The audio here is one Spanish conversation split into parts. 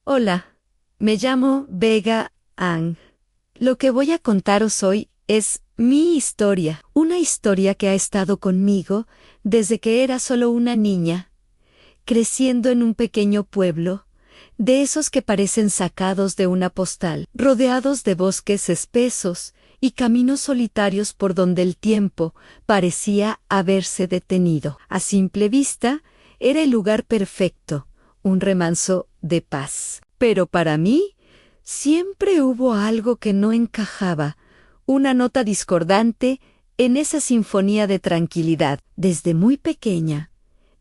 Hola, me llamo Vega Ang. Lo que voy a contaros hoy es mi historia, una historia que ha estado conmigo desde que era solo una niña, creciendo en un pequeño pueblo, de esos que parecen sacados de una postal, rodeados de bosques espesos y caminos solitarios por donde el tiempo parecía haberse detenido. A simple vista, era el lugar perfecto, un remanso de paz. Pero para mí, siempre hubo algo que no encajaba, una nota discordante en esa sinfonía de tranquilidad. Desde muy pequeña,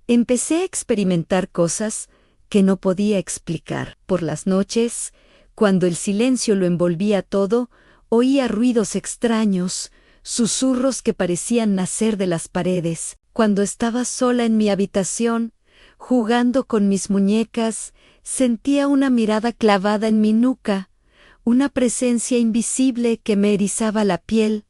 empecé a experimentar cosas que no podía explicar. Por las noches, cuando el silencio lo envolvía todo, oía ruidos extraños, susurros que parecían nacer de las paredes. Cuando estaba sola en mi habitación, jugando con mis muñecas, sentía una mirada clavada en mi nuca, una presencia invisible que me erizaba la piel,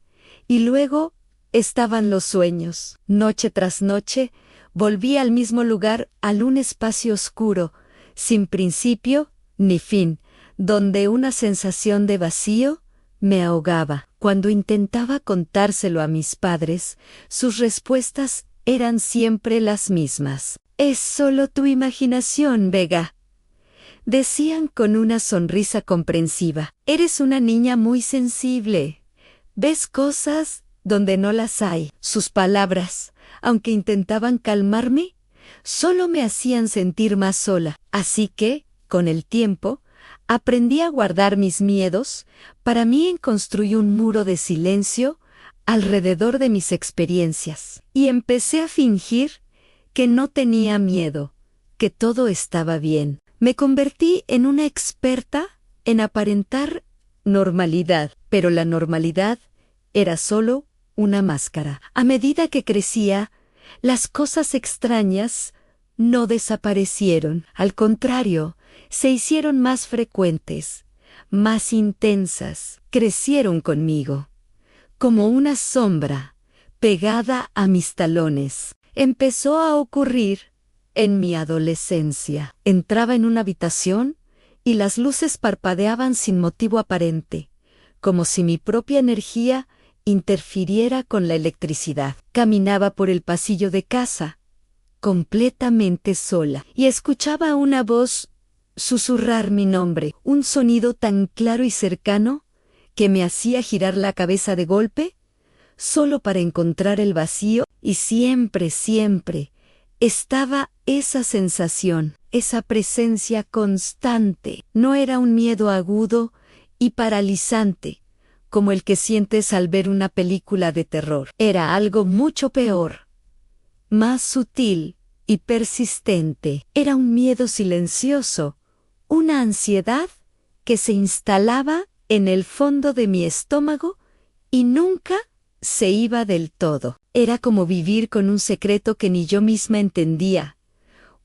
y luego estaban los sueños. Noche tras noche, volví al mismo lugar, a un espacio oscuro, sin principio ni fin, donde una sensación de vacío me ahogaba. Cuando intentaba contárselo a mis padres, sus respuestas eran siempre las mismas. «Es solo tu imaginación, Vega», decían con una sonrisa comprensiva. «Eres una niña muy sensible. Ves cosas donde no las hay». Sus palabras, aunque intentaban calmarme, solo me hacían sentir más sola. Así que, con el tiempo, aprendí a guardar mis miedos. Para mí construí un muro de silencio alrededor de mis experiencias. Y empecé a fingir que no tenía miedo, que todo estaba bien. Me convertí en una experta en aparentar normalidad, pero la normalidad era solo una máscara. A medida que crecía, las cosas extrañas no desaparecieron. Al contrario, se hicieron más frecuentes, más intensas. Crecieron conmigo, como una sombra pegada a mis talones. Empezó a ocurrir en mi adolescencia. Entraba en una habitación y las luces parpadeaban sin motivo aparente, como si mi propia energía interfiriera con la electricidad. Caminaba por el pasillo de casa, completamente sola, y escuchaba una voz susurrar mi nombre, un sonido tan claro y cercano que me hacía girar la cabeza de golpe, solo para encontrar el vacío. Y siempre, siempre estaba esa sensación, esa presencia constante. No era un miedo agudo y paralizante, como el que sientes al ver una película de terror. Era algo mucho peor, más sutil y persistente. Era un miedo silencioso, una ansiedad que se instalaba en el fondo de mi estómago y nunca se iba del todo. Era como vivir con un secreto que ni yo misma entendía,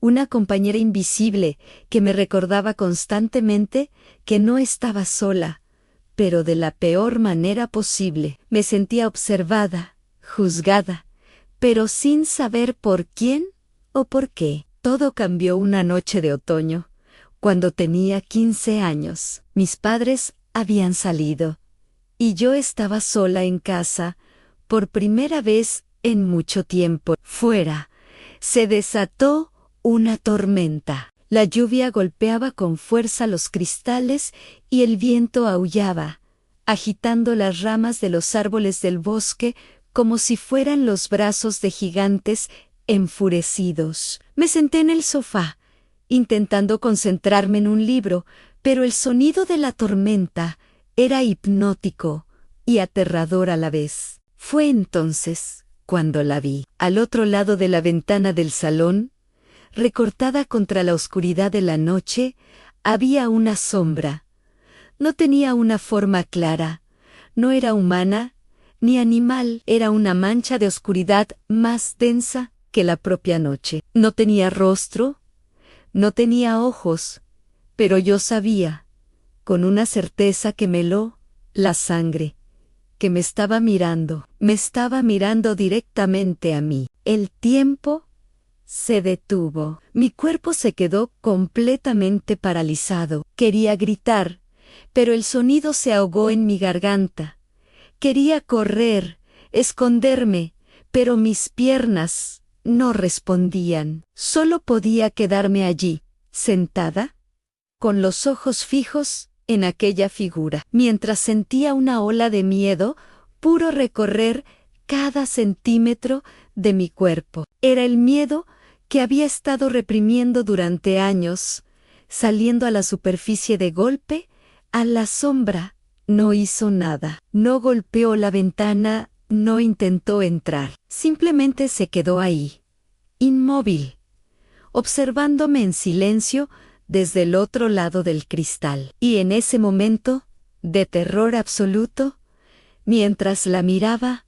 una compañera invisible que me recordaba constantemente que no estaba sola, pero de la peor manera posible. Me sentía observada, juzgada, pero sin saber por quién o por qué. Todo cambió una noche de otoño, cuando tenía 15 años. Mis padres habían salido, y yo estaba sola en casa, por primera vez en mucho tiempo. Fuera se desató una tormenta. La lluvia golpeaba con fuerza los cristales y el viento aullaba, agitando las ramas de los árboles del bosque como si fueran los brazos de gigantes enfurecidos. Me senté en el sofá, intentando concentrarme en un libro, pero el sonido de la tormenta era hipnótico y aterrador a la vez. Fue entonces cuando la vi. Al otro lado de la ventana del salón, recortada contra la oscuridad de la noche, había una sombra. No tenía una forma clara, no era humana ni animal, era una mancha de oscuridad más densa que la propia noche. No tenía rostro, no tenía ojos, pero yo sabía, con una certeza que me heló la sangre, que me estaba mirando directamente a mí. El tiempo se detuvo. Mi cuerpo se quedó completamente paralizado. Quería gritar, pero el sonido se ahogó en mi garganta. Quería correr, esconderme, pero mis piernas no respondían. Solo podía quedarme allí, sentada, con los ojos fijos en aquella figura, mientras sentía una ola de miedo puro recorrer cada centímetro de mi cuerpo. Era el miedo que había estado reprimiendo durante años, saliendo a la superficie de golpe. A la sombra no hizo nada, no golpeó la ventana, no intentó entrar, simplemente se quedó ahí, inmóvil, observándome en silencio desde el otro lado del cristal. Y en ese momento, de terror absoluto, mientras la miraba,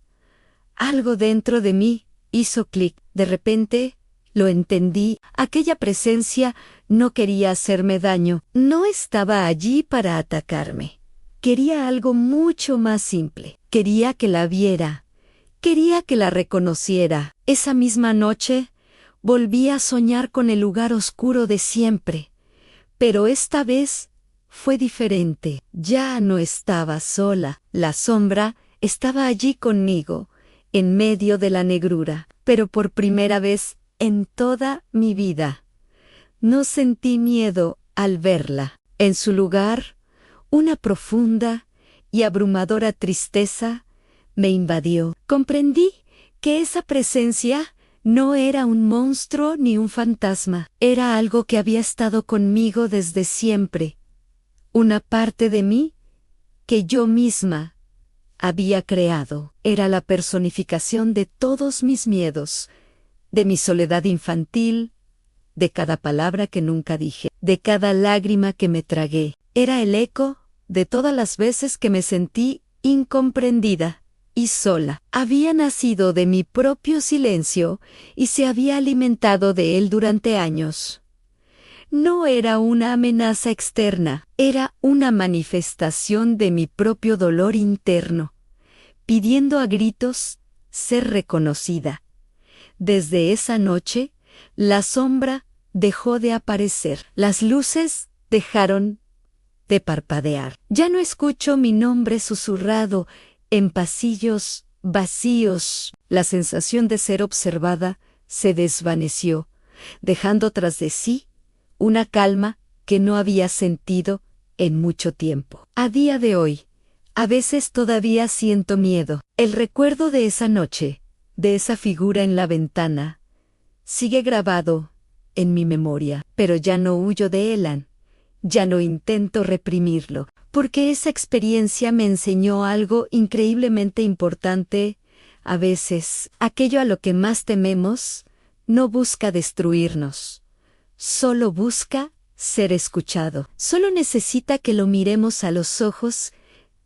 algo dentro de mí hizo clic. De repente, lo entendí. Aquella presencia no quería hacerme daño, no estaba allí para atacarme. Quería algo mucho más simple. Quería que la viera. Quería que la reconociera. Esa misma noche, volví a soñar con el lugar oscuro de siempre. Pero esta vez fue diferente. Ya no estaba sola. La sombra estaba allí conmigo, en medio de la negrura. Pero por primera vez en toda mi vida, no sentí miedo al verla. En su lugar, una profunda y abrumadora tristeza me invadió. Comprendí que esa presencia no era un monstruo ni un fantasma, era algo que había estado conmigo desde siempre, una parte de mí que yo misma había creado. Era la personificación de todos mis miedos, de mi soledad infantil, de cada palabra que nunca dije, de cada lágrima que me tragué. Era el eco de todas las veces que me sentí incomprendida y sola. Había nacido de mi propio silencio y se había alimentado de él durante años. No era una amenaza externa, era una manifestación de mi propio dolor interno, pidiendo a gritos ser reconocida. Desde esa noche, la sombra dejó de aparecer. Las luces dejaron de parpadear. Ya no escucho mi nombre susurrado en pasillos vacíos. La sensación de ser observada se desvaneció, dejando tras de sí una calma que no había sentido en mucho tiempo. A día de hoy, a veces todavía siento miedo. El recuerdo de esa noche, de esa figura en la ventana, sigue grabado en mi memoria, pero ya no huyo de él, ya no intento reprimirlo, porque esa experiencia me enseñó algo increíblemente importante. A veces, aquello a lo que más tememos no busca destruirnos, solo busca ser escuchado. Solo necesita que lo miremos a los ojos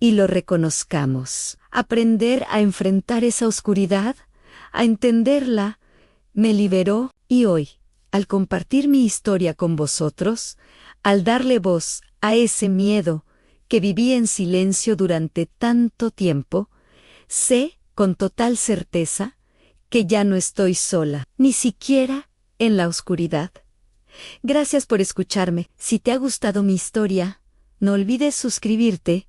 y lo reconozcamos. Aprender a enfrentar esa oscuridad, a entenderla, me liberó. Y hoy, al compartir mi historia con vosotros, al darle voz a ese miedo que viví en silencio durante tanto tiempo, sé con total certeza que ya no estoy sola, ni siquiera en la oscuridad. Gracias por escucharme. Si te ha gustado mi historia, no olvides suscribirte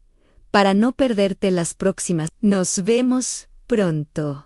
para no perderte las próximas. Nos vemos pronto.